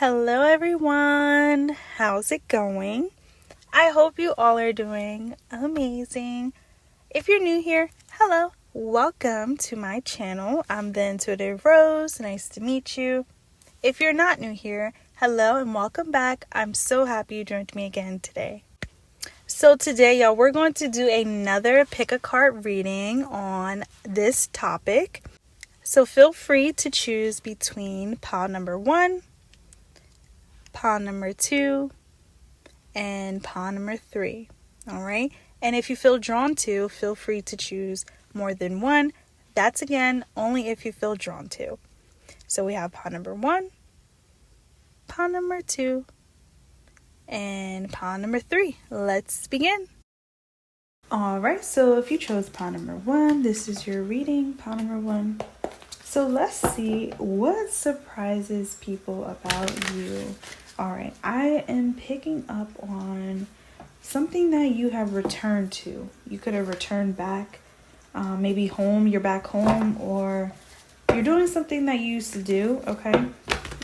Hello everyone, how's it going? I hope you all are doing amazing. If you're new here, hello, welcome to my channel. I'm the Intuitive Rose, nice to meet you. If you're not new here, hello and welcome back. I'm so happy you joined me again today. So today, y'all, we're going to do another pick a card reading on this topic. So feel free to choose between pile number 1, pile number 2, and pile number 3. All right. And if you feel drawn to, feel free to choose more than one. That's again only if you feel drawn to. So we have pile number 1, pile number 2, and pile number 3. Let's begin. All right. So if you chose pile number 1, this is your reading, pile number 1. So let's see what surprises people about you. All right, I am picking up on something that you have returned to. You could have returned back, maybe home, you're back home, or you're doing something that you used to do, okay?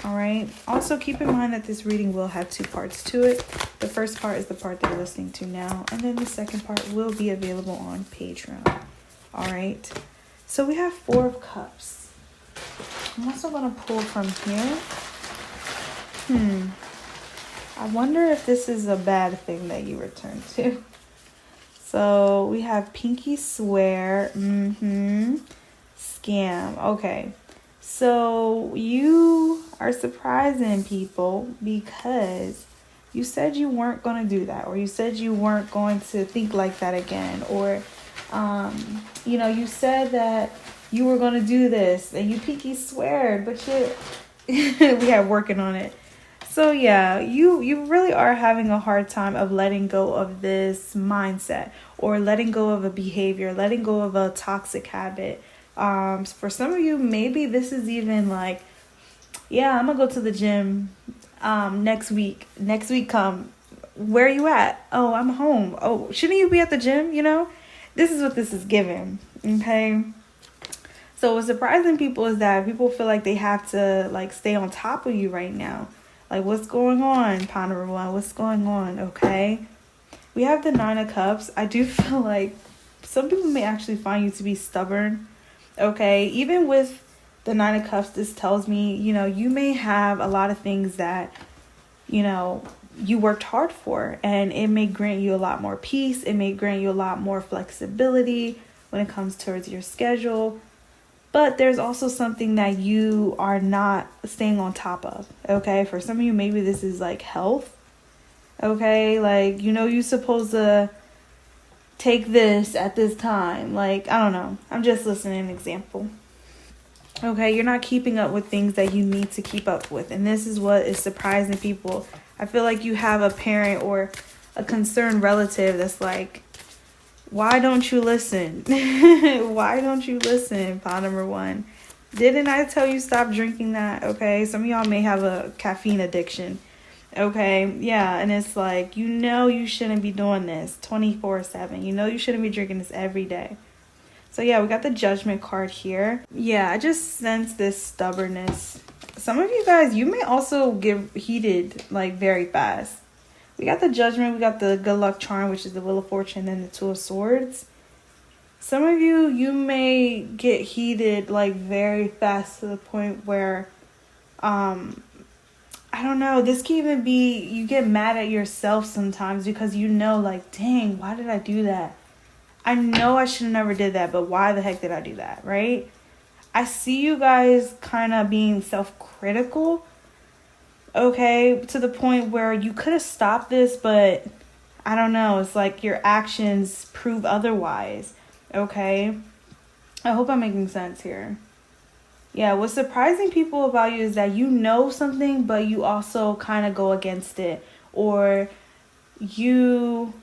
All right, also keep in mind that this reading will have 2 parts to it. The first part is the part that you're listening to now, and then the second part will be available on Patreon. All right, so we have 4 of Cups. I'm also going to pull from here. I wonder if this is a bad thing that you return to. So we have pinky swear, scam. Okay, so you are surprising people because you said you weren't going to do that, or you said you weren't going to think like that again, or you said that you were going to do this and you pinky sweared, but we have working on it. So yeah, you really are having a hard time of letting go of this mindset, or letting go of a behavior, letting go of a toxic habit. For some of you, maybe this is even like, yeah, I'm gonna go to the gym next week. Next week come. Where are you at? Oh, I'm home. Oh, shouldn't you be at the gym? This is what this is giving. Okay. So what's surprising people is that people feel like they have to stay on top of you right now. Like, what's going on, pile number 1? What's going on, okay? We have the 9 of Cups. I do feel like some people may actually find you to be stubborn, okay? Even with the 9 of Cups, this tells me, you may have a lot of things that, you worked hard for. And it may grant you a lot more peace. It may grant you a lot more flexibility when it comes towards your schedule. But there's also something that you are not staying on top of, okay? For some of you, maybe this is like health, okay? You're supposed to take this at this time. I don't know. I'm just listening an example. Okay, you're not keeping up with things that you need to keep up with. And this is what is surprising people. I feel like you have a parent or a concerned relative that's like, why don't you listen? Why don't you listen? Pile number 1. Didn't I tell you stop drinking that? Okay. Some of y'all may have a caffeine addiction. Okay. Yeah. And it's like, you shouldn't be doing this 24/7. You shouldn't be drinking this every day. So yeah, we got the Judgment card here. Yeah. I just sense this stubbornness. Some of you guys, you may also get heated very fast. We got the Judgment, we got the Good Luck charm, which is the Wheel of Fortune, and the 2 of Swords. Some of you may get heated very fast to the point where, I don't know, this can even be, you get mad at yourself sometimes because dang, why did I do that? I know I should have never did that, but why the heck did I do that, right? I see you guys kind of being self-critical. Okay, to the point where you could have stopped this, but I don't know. It's like your actions prove otherwise. Okay, I hope I'm making sense here. Yeah, what's surprising people about you is that you know something, but you also kind of go against it. Or you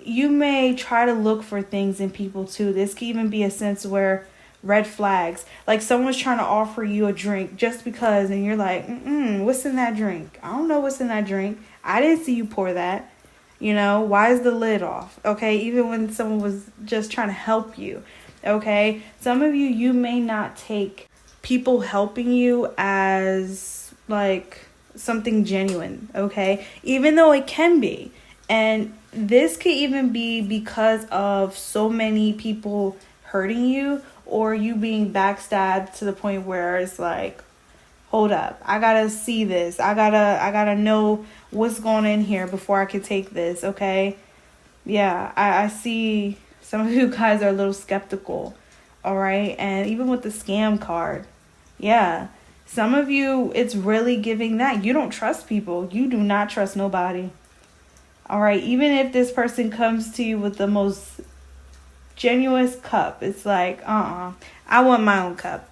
may try to look for things in people too. This can even be a sense where red flags, like someone's trying to offer you a drink just because, and you're like, what's in that drink? I don't know what's in that drink. I didn't see you pour that. Why is the lid off? Okay, even when someone was just trying to help you. Okay, some of you may not take people helping you as something genuine, okay? Even though it can be. And this could even be because of so many people hurting you, or you being backstabbed to the point where it's like, hold up, I gotta see this. I gotta know what's going in here before I can take this, okay? Yeah, I see some of you guys are a little skeptical, all right? And even with the scam card, yeah, some of you, it's really giving that. You don't trust people. You do not trust nobody. All right, even if this person comes to you with the most genuine cup, it's like, I want my own cup.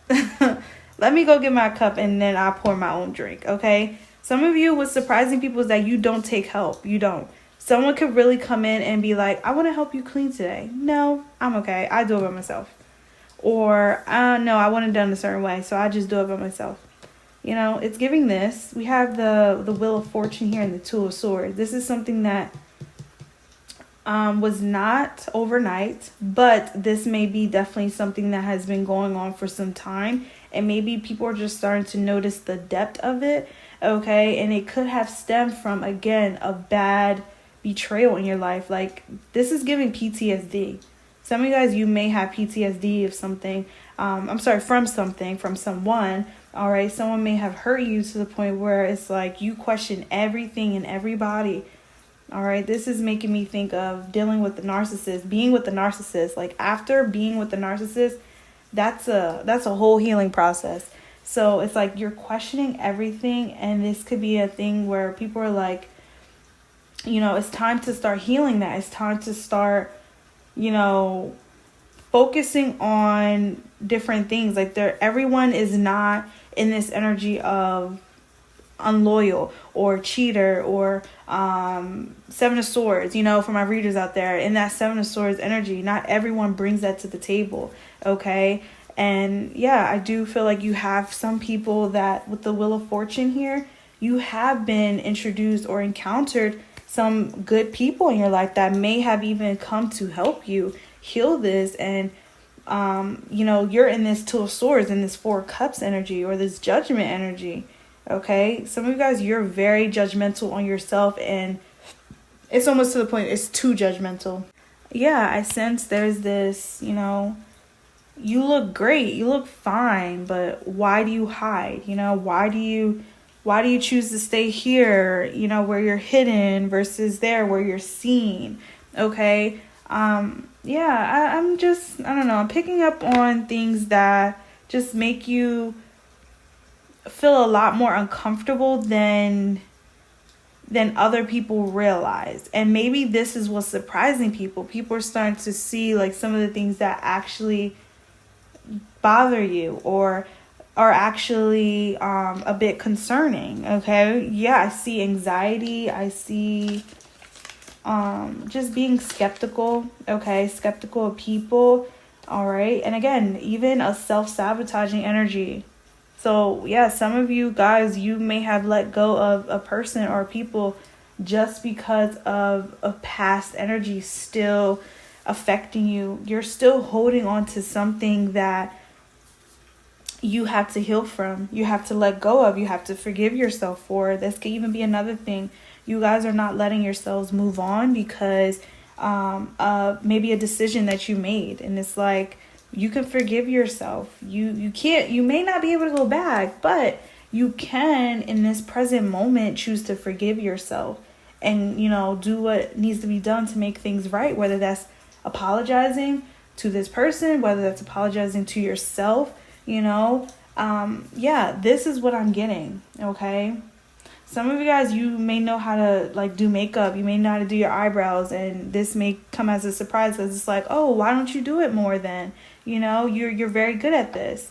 Let me go get my cup and then I'll pour my own drink, okay? Some of you, what's surprising people is that you don't take help. You don't. Someone could really come in and be like, I want to help you clean today. No, I'm okay. I do it by myself. Or, no, I want it done a certain way, so I just do it by myself. You know, it's giving this. We have the Wheel of Fortune here and the Two of Swords. This is something that was not overnight, but this may be definitely something that has been going on for some time. And maybe people are just starting to notice the depth of it, okay? And it could have stemmed from, again, a bad betrayal in your life. Like, this is giving PTSD. Some of you guys, you may have PTSD of something. From someone. All right, someone may have hurt you to the point where it's like you question everything and everybody. All right, this is making me think of dealing with the narcissist, being with the narcissist. Like, after being with the narcissist, that's a whole healing process. So it's like you're questioning everything, and this could be a thing where people are like, you know, it's time to start healing that. It's time to start, you know, focusing on different things. Like, everyone is not in this energy of unloyal or cheater or Seven of Swords, you know, for my readers out there, in that Seven of Swords energy, not everyone brings that to the table, okay? And yeah, I do feel like you have some people that with the Wheel of Fortune here, you have been introduced or encountered some good people in your life that may have even come to help you heal this. And you know, you're in this Two of Swords and this Four of Cups energy or this Judgment energy. Okay, some of you guys, you're very judgmental on yourself, and it's almost to the point it's too judgmental. Yeah, I sense there's this, you know, you look great, you look fine, but why do you hide? You know, why do you choose to stay here, you know, where you're hidden versus there where you're seen? Okay. Yeah, I'm just, I don't know, I'm picking up on things that just make you feel a lot more uncomfortable than other people realize. And maybe this is what's surprising people. People are starting to see like some of the things that actually bother you or are actually a bit concerning. Okay, yeah, I see anxiety, I see just being skeptical. Okay, skeptical of people. All right, and again, even a self-sabotaging energy. So yeah, some of you guys, you may have let go of a person or people just because of a past energy still affecting you. You're still holding on to something that you have to heal from. You have to let go of. You have to forgive yourself for. This could even be another thing. You guys are not letting yourselves move on because maybe a decision that you made. And it's like, you can forgive yourself. You may not be able to go back, but you can in this present moment choose to forgive yourself and, you know, do what needs to be done to make things right. Whether that's apologizing to this person, whether that's apologizing to yourself, you know. Yeah, this is what I'm getting. Okay. Some of you guys, you may know how to like do makeup. You may know how to do your eyebrows, and this may come as a surprise because it's like, oh, why don't you do it more then? You know, you're very good at this.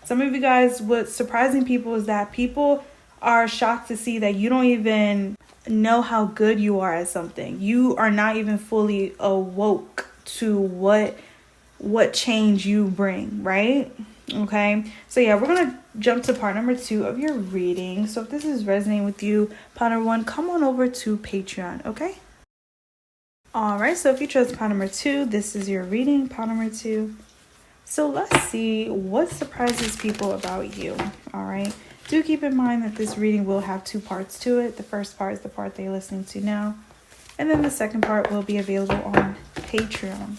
Some of you guys, what's surprising people is that people are shocked to see that you don't even know how good you are at something. You are not even fully awoke to what change you bring, right? Okay, so yeah, we're gonna jump to part number 2 of your reading. So if this is resonating with you, part number 1, come on over to Patreon. Okay, all right, so if you chose part number 2, this is your reading, part number 2. So let's see what surprises people about you. All right, Do keep in mind that this reading will have 2 parts to it. The first part is the part they're listening to now. And then the second part will be available on Patreon.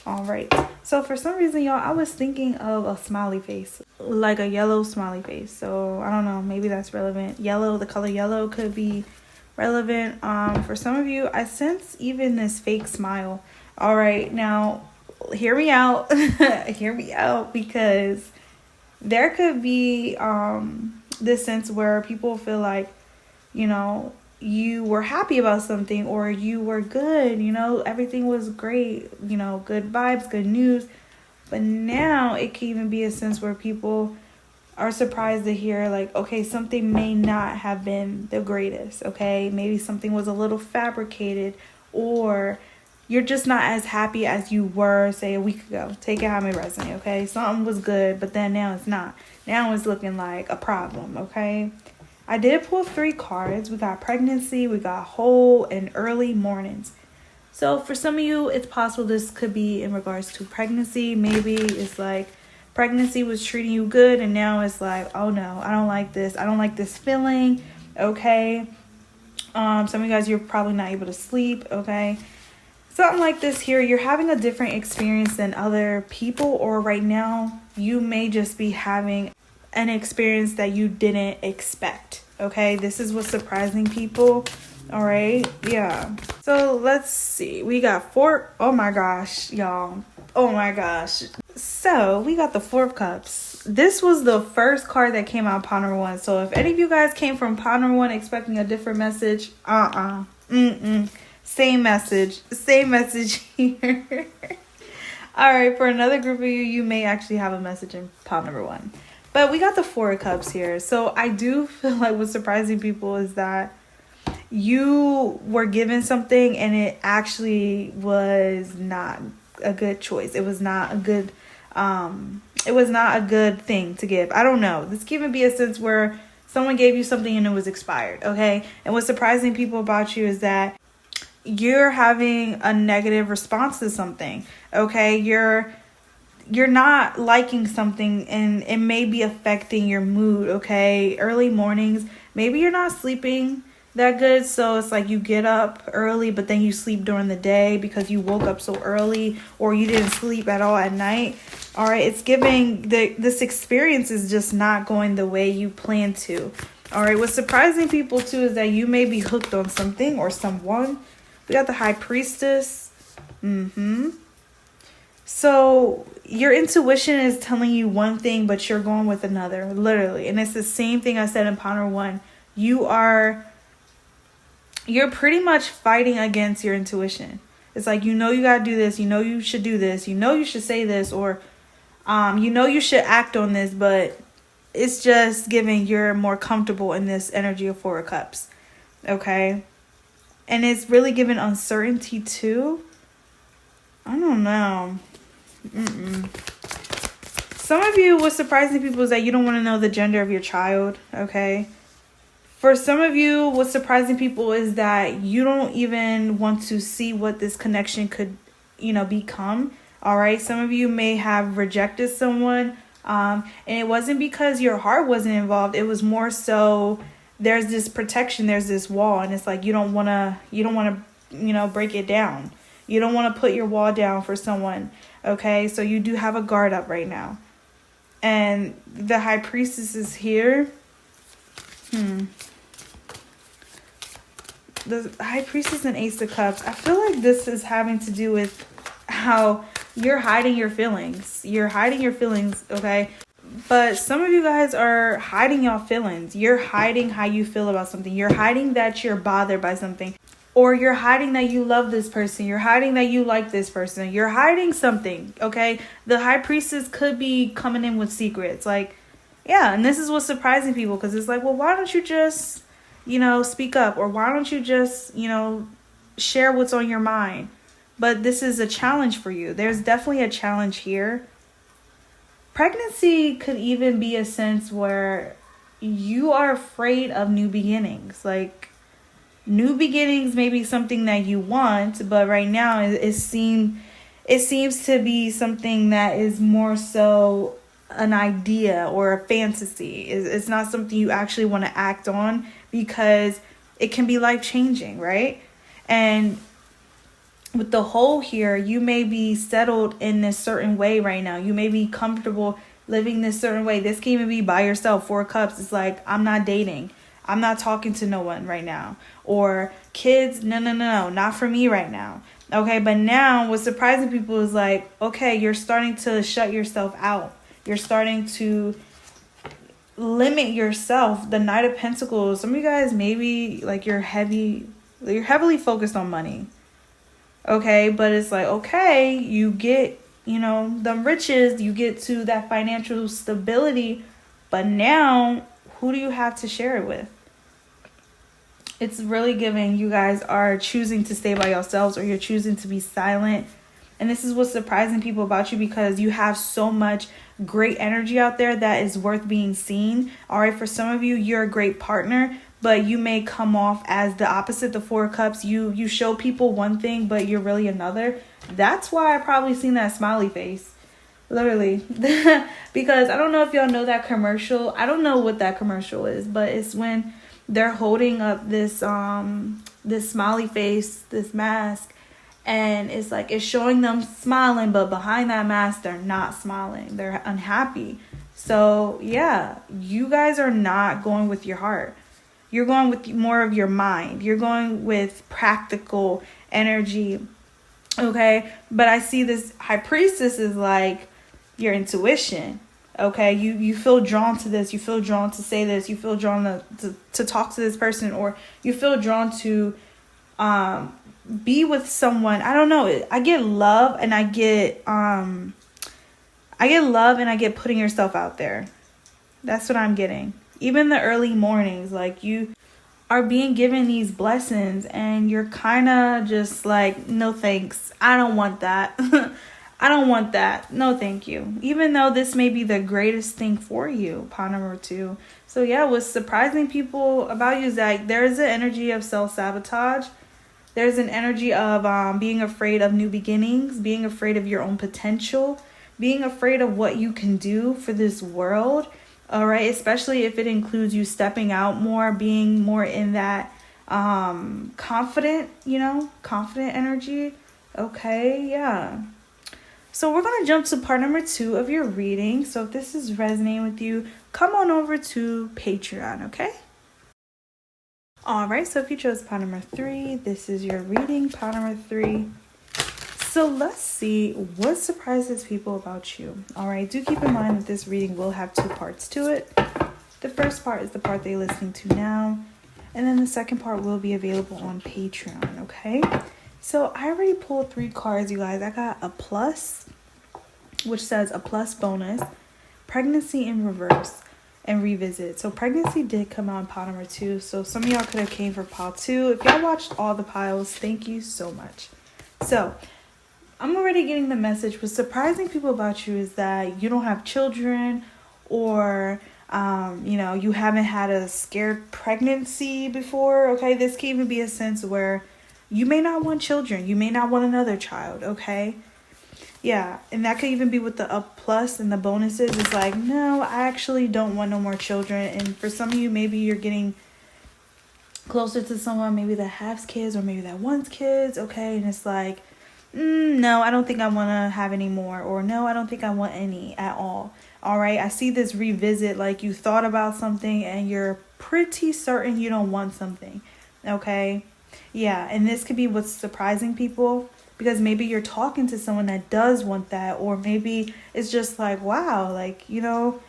All right. So for some reason, y'all, I was thinking of a smiley face, like a yellow smiley face. So I don't know, maybe that's relevant. Yellow, the color yellow could be relevant. For some of you, I sense even this fake smile. All right. Now, hear me out. Hear me out, because there could be this sense where people feel like, you know, you were happy about something, or you were good, you know, everything was great, you know, good vibes, good news. But now it can even be a sense where people are surprised to hear, like, okay, something may not have been the greatest, okay? Maybe something was a little fabricated, or you're just not as happy as you were, say, a week ago. Take it how it may resonate, okay? Something was good, but then now it's not. Now it's looking like a problem, okay? I did pull 3 cards. We got pregnancy, we got whole, and early mornings. So for some of you, it's possible this could be in regards to pregnancy. Maybe it's like pregnancy was treating you good, and now it's like, oh no, I don't like this. I don't like this feeling, okay? Some of you guys, you're probably not able to sleep, okay? Something like this here, you're having a different experience than other people, or right now, you may just be having an experience that you didn't expect, okay? This is what's surprising people, all right? Yeah. So let's see. We got 4. Oh my gosh, y'all. Oh my gosh. So we got the 4 of Cups. This was the first card that came out pile number 1. So if any of you guys came from pile number 1 expecting a different message, same message here. All right, for another group of you, you may actually have a message in pile number 1. But we got the 4 of Cups here. So I do feel like what's surprising people is that you were given something and it actually was not a good choice. It was not a good thing to give. I don't know. This could even be a sense where someone gave you something and it was expired, okay? And what's surprising people about you is that you're having a negative response to something, okay? You're not liking something and it may be affecting your mood, okay? Early mornings, maybe you're not sleeping that good, so it's like you get up early but then you sleep during the day because you woke up so early, or you didn't sleep at all at night. All right, it's giving this experience is just not going the way you plan to. All right, what's surprising people too is that you may be hooked on something or someone. We got the High Priestess. So your intuition is telling you one thing, but you're going with another, literally. And it's the same thing I said in pile number 1. You're pretty much fighting against your intuition. It's like, you know, you got to do this. You know, you should do this. You know, you should say this, or, you know, you should act on this, but it's just giving you're more comfortable in this energy of 4 of Cups. Okay. And it's really giving uncertainty too. I don't know. Some of you, what's surprising people is that you don't want to know the gender of your child, okay? For some of you, what's surprising people is that you don't even want to see what this connection could, you know, become, all right? Some of you may have rejected someone, and it wasn't because your heart wasn't involved. It was more so there's this protection, there's this wall, and it's like you don't want to, you know, break it down. You don't want to put your wall down for someone, okay? So you do have a guard up right now. And the High Priestess is here. The High Priestess and Ace of Cups. I feel like this is having to do with how you're hiding your feelings. You're hiding your feelings, okay? But some of you guys are hiding your feelings. You're hiding how you feel about something. You're hiding that you're bothered by something. Or you're hiding that you love this person. You're hiding that you like this person. You're hiding something, okay? The High Priestess could be coming in with secrets. Like, yeah, and this is what's surprising people, because it's like, well, why don't you just, you know, speak up? Or why don't you just, you know, share what's on your mind? But this is a challenge for you. There's definitely a challenge here. Pregnancy could even be a sense where you are afraid of new beginnings. Like, new beginnings may be something that you want, but right now it seems to be something that is more so an idea or a fantasy. It's not something you actually want to act on, because it can be life-changing, right? And with the whole here, you may be settled in this certain way right now. You may be comfortable living this certain way. This can even be by yourself. 4 cups is like, I'm not dating. I'm not talking to no one right now. Or kids, no, not for me right now. Okay, but now what's surprising people is like, okay, you're starting to shut yourself out. You're starting to limit yourself. The Knight of Pentacles, some of you guys, maybe like you're heavily focused on money. Okay, but it's like, okay, you get, the riches, you get to that financial stability, but now who do you have to share it with? It's really giving you guys are choosing to stay by yourselves, or you're choosing to be silent. And this is what's surprising people about you, because you have so much great energy out there that is worth being seen. All right, for some of you, you're a great partner, but you may come off as the opposite, the 4 cups. You show people one thing, but you're really another. That's why I probably seen that smiley face. Literally. Because I don't know if y'all know that commercial. I don't know what that commercial is, but it's when they're holding up this smiley face, this mask, and it's like it's showing them smiling, but behind that mask they're not smiling. They're unhappy. So yeah, you guys are not going with your heart. You're going with more of your mind. You're going with practical energy. Okay? But I see this High Priestess is like your intuition. Okay? You feel drawn to this. You feel drawn to say this. You feel drawn to talk to this person. Or you feel drawn to be with someone. I don't know. I get love, and I get putting yourself out there. That's what I'm getting. Even the early mornings, like you are being given these blessings and you're kind of just like, no thanks. I don't want that. I don't want that. No, thank you. Even though this may be the greatest thing for you, pawn number 2. So yeah, what's surprising people about you is that there's an energy of self-sabotage. There's an energy of being afraid of new beginnings, being afraid of your own potential, being afraid of what you can do for this world. All right, especially if it includes you stepping out more, being more in that confident energy. Okay, yeah. So we're going to jump to part number 2 of your reading. So if this is resonating with you, come on over to Patreon, okay? All right, so if you chose part number 3, this is your reading, part number 3. So let's see what surprises people about you. All right, do keep in mind that this reading will have 2 parts to it. The first part is the part that you're listening to now, and then the second part will be available on Patreon, okay? So I already pulled 3 cards, you guys. I got a plus, which says a plus bonus, pregnancy in reverse, and revisit. So pregnancy did come out in pile number 2, so some of y'all could have came for pile 2. If y'all watched all the piles, thank you so much. So I'm already getting the message. What's surprising people about you is that you don't have children, or you haven't had a scared pregnancy before. Okay, this can even be a sense where you may not want children. You may not want another child. Okay, yeah, and that could even be with the up plus and the bonuses. It's like, no, I actually don't want no more children. And for some of you, maybe you're getting closer to someone maybe that has kids, or maybe that wants kids. Okay, and it's like, no, I don't think I want to have any more, or no, I don't think I want any at all. All right, I see this revisit, like you thought about something and you're pretty certain you don't want something. Okay, yeah, and this could be what's surprising people, because maybe you're talking to someone that does want that, or maybe it's just like, wow, like, you're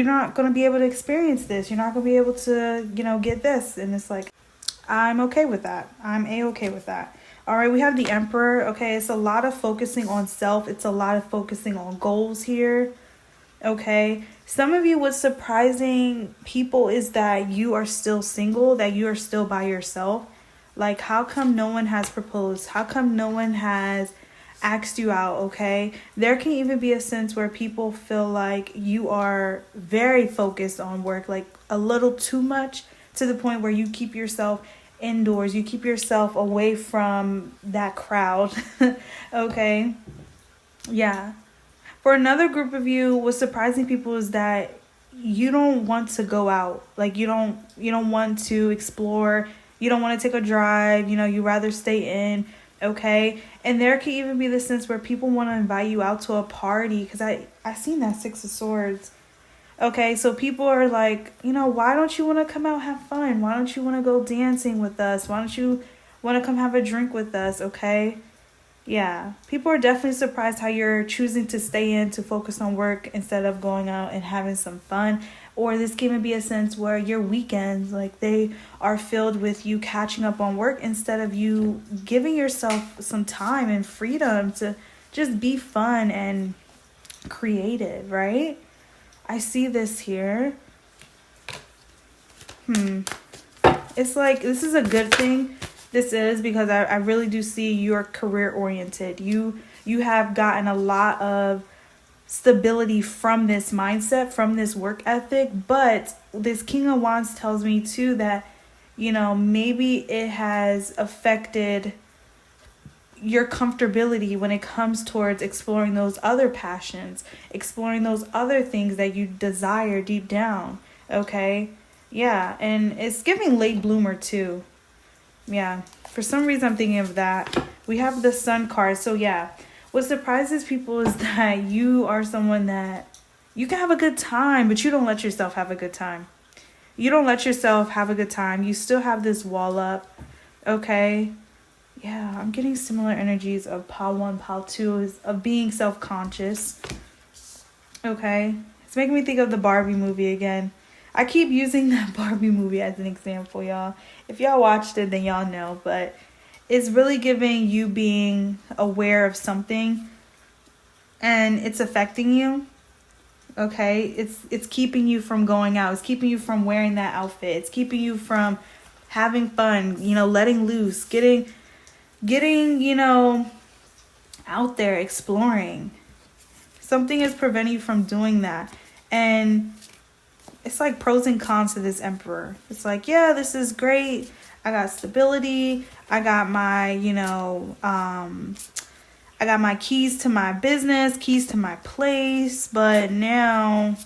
not going to be able to experience this. You're not going to be able to, get this. And it's like, I'm okay with that. I'm a-okay with that. All right, we have the Emperor. Okay, it's a lot of focusing on self. It's a lot of focusing on goals here. Okay, some of you, what's surprising people is that you are still single, that you are still by yourself. Like, how come no one has proposed? How come no one has asked you out? Okay, there can even be a sense where people feel like you are very focused on work, like a little too much, to the point where you keep yourself indoors, you keep yourself away from that crowd. Okay, yeah, For another group of you, what's surprising people is that you don't want to go out. Like you don't want to explore. You don't want to take a drive. You rather stay in. Okay. And there can even be the sense where people want to invite you out to a party. Because I seen that Six of Swords. Okay. So people are like, why don't you want to come out have fun? Why don't you want to go dancing with us? Why don't you want to come have a drink with us? Okay. Yeah, people are definitely surprised how you're choosing to stay in to focus on work instead of going out and having some fun. Or this can even be a sense where your weekends, like they are filled with you catching up on work instead of you giving yourself some time and freedom to just be fun and creative, right? I see this here. It's like this is a good thing. This is because I really do see you're career oriented. You have gotten a lot of stability from this mindset, from this work ethic. But this King of Wands tells me too that, maybe it has affected your comfortability when it comes towards exploring those other passions, exploring those other things that you desire deep down. Okay. Yeah. And it's giving late bloomer too. Yeah, for some reason I'm thinking of that. We have the Sun card. So yeah, what surprises people is that you are someone that you can have a good time, but you don't let yourself have a good time. You don't let yourself have a good time. You still have this wall up. Okay. Yeah, I'm getting similar energies of pile 1, pile 2 of being self-conscious. Okay. It's making me think of the Barbie movie again. I keep using that Barbie movie as an example, y'all. If y'all watched it, then y'all know. But it's really giving you being aware of something. And it's affecting you. Okay? It's keeping you from going out. It's keeping you from wearing that outfit. It's keeping you from having fun. Letting loose. Getting, out there exploring. Something is preventing you from doing that. And it's like pros and cons to this Emperor. It's like, yeah, this is great. I got stability. I got my, I got my keys to my business, keys to my place. But now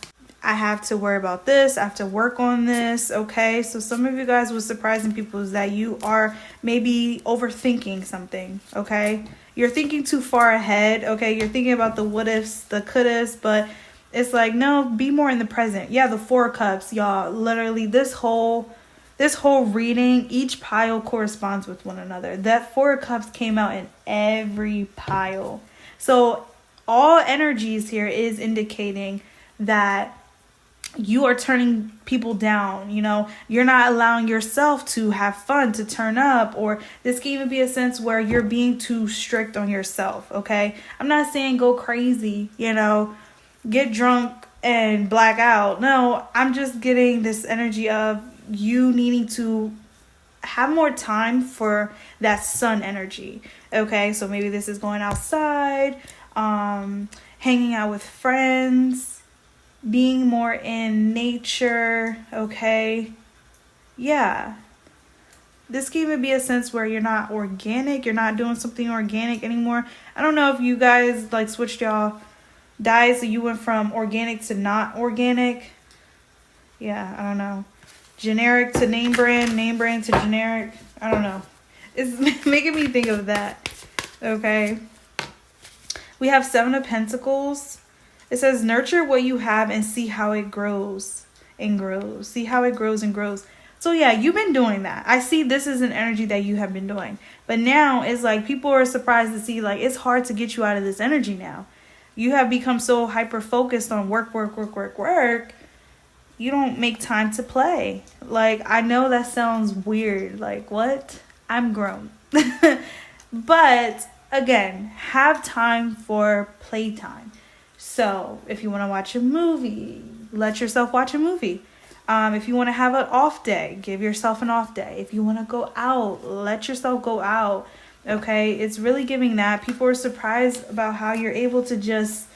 I have to worry about this. I have to work on this. Okay. So some of you guys, what's surprising people is that you are maybe overthinking something. Okay. You're thinking too far ahead. Okay. You're thinking about the what ifs, the could ifs, but it's like, no, be more in the present. Yeah, the 4 cups, y'all. Literally, this whole reading, each pile corresponds with one another. That 4 cups came out in every pile. So all energies here is indicating that you are turning people down. You're not allowing yourself to have fun, to turn up. Or this can even be a sense where you're being too strict on yourself. Okay, I'm not saying go crazy, get drunk and black out. No, I'm just getting this energy of you needing to have more time for that sun energy. Okay, so maybe this is going outside, hanging out with friends, being more in nature. Okay, yeah. This can even be a sense where you're not organic. You're not doing something organic anymore. I don't know if you guys like switched y'all diet, so you went from organic to not organic. Yeah, I don't know. Generic to name brand to generic. I don't know. It's making me think of that. Okay. We have 7 of Pentacles. It says, nurture what you have and see how it grows and grows. See how it grows and grows. So yeah, you've been doing that. I see this is an energy that you have been doing. But now it's like people are surprised to see like it's hard to get you out of this energy now. You have become so hyper-focused on work. You don't make time to play. Like, I know that sounds weird. Like, what? I'm grown. But, again, have time for playtime. So, if you want to watch a movie, let yourself watch a movie. If you want to have an off day, give yourself an off day. If you want to go out, let yourself go out. Okay, it's really giving that. People are surprised about how you're able to just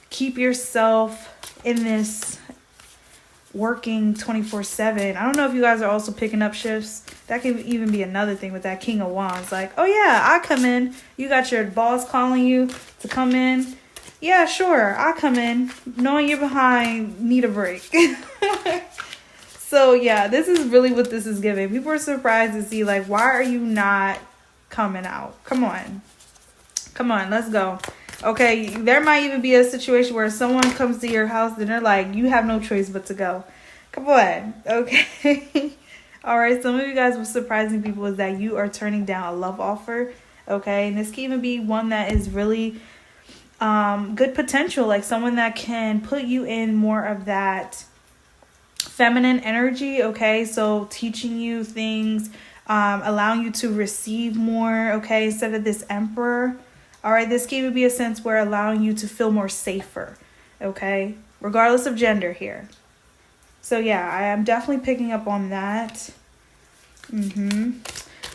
keep yourself in this working 24/7. I don't know if you guys are also picking up shifts. That could even be another thing with that King of Wands. Like, oh yeah, I come in. You got your boss calling you to come in. Yeah, sure, I'll come in. Knowing you're behind, need a break. So yeah, this is really what this is giving. People are surprised to see, like, why are you not coming out? Come on, let's go. Okay, there might even be a situation where someone comes to your house and they're like, you have no choice but to go. Come on, okay. All right, some of you guys were surprising people is that you are turning down a love offer. Okay, and this can even be one that is really good potential, like someone that can put you in more of that feminine energy. Okay, so teaching you things, allowing you to receive more, okay, instead of this emperor. All right, this can even be a sense where allowing you to feel more safer, okay, regardless of gender here. So yeah, I am definitely picking up on that.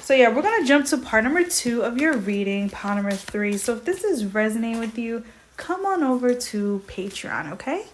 So yeah, we're going to jump to part number 2 of your reading, pile number 3. So if this is resonating with you, come on over to Patreon, okay?